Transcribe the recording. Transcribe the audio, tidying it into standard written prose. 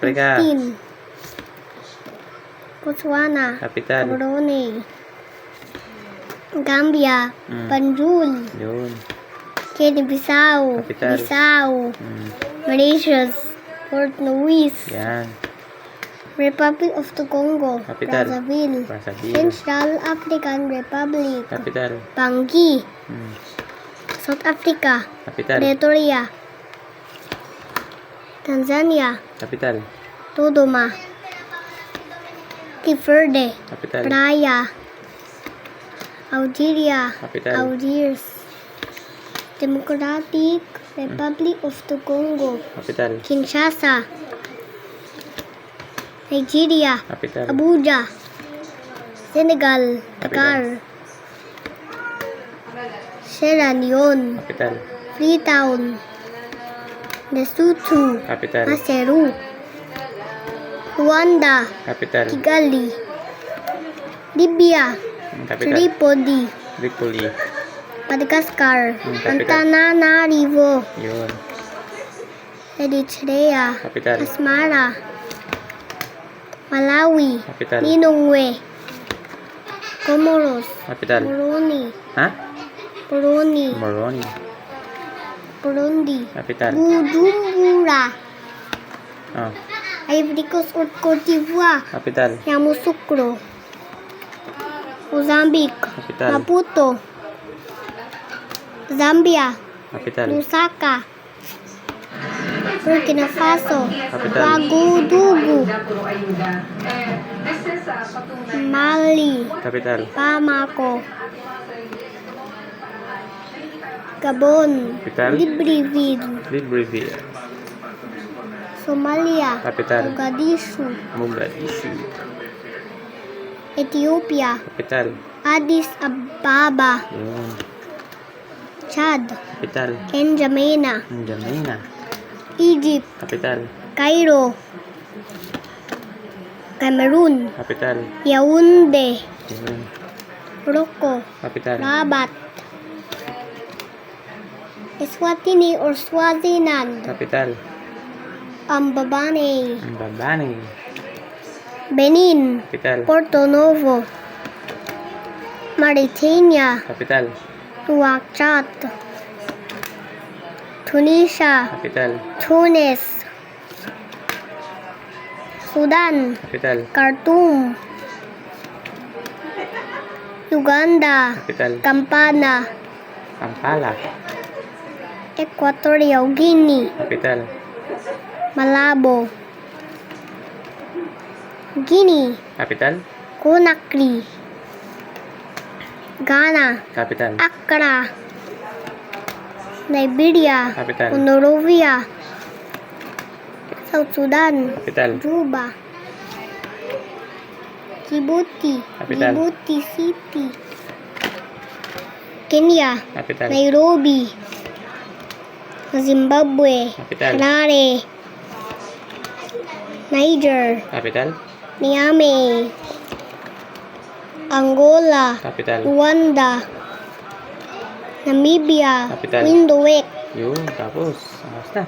Africa. 15. Botswana. Capital. Brunei. Gambia. Mm. Banjul. Yun. Guinea-Bissau. Capital. Bissau. Mm. Mauritius. Port Louis. Yan. Republic of the Congo. Capital. Brazzaville. Brazzaville. Central African Republic. Capital. Bangui. Mm. South Africa. Capital. Pretoria. Tanzania. Capital. Dodoma. Cape Verde. Capital. Praia. Algeria. Capital. Algiers. Democratic Republic of the Congo. Capital. Kinshasa. Nigeria. Capital. Abuja. Senegal. Dakar. Sierra Leone. Capital. Freetown. Lesotho. Capital. Maseru. Rwanda. Capital. Kigali. Libya. Capital. Tripoli. Tripoli. Madagascar. Capital. Antananarivo. Yun. Eritrea. Capital. Asmara. Malawi. Capital. Lilongwe. Comoros. Capital. Burundi. Ha? Burundi. Moroni. Burundi. Capital. Bujumbura. Oh. Ivory Coast or Cote d'Ivoire. Capital. Yamoussoukro. Mozambique. Capital. Maputo. Zambia. Capital. Lusaka. Burkina Faso. Capital. Ouagadougou. Mali. Capital. Bamako. Gabon. Capital. Libreville. Libreville. Somalia. Capital. Mogadishu. Mogadishu. Ethiopia. Capital. Addis Ababa. Yun. Chad. Capital. N'Djamena. N'Djamena. Egypt. Capital. Cairo. Cameroon. Capital. Yaoundé. Yun. Morocco. Capital. Rabat. Eswatini or Swaziland. Capital. Mbabane. Mbabane. Benin. Capital. Porto Novo. Mauritania. Capital. Nouakchott. Tunisia. Capital. Tunis. Sudan. Capital. Khartoum. Uganda. Capital. Kampala. Kampala. Equatorial Guinea. Capital. Malabo. Guinea. Capital. Conakry. Ghana. Capital. Accra. Liberia. Capital. Monrovia. South Sudan. Capital. Juba. Djibouti. Capital. Djibouti City. Kenya. Capital. Nairobi. Zimbabwe. Capital. Harare. Niger. Capital. Niamey. Angola. Capital. Rwanda. Namibia. Capital. Windhoek. Yun. Tapos. Basta.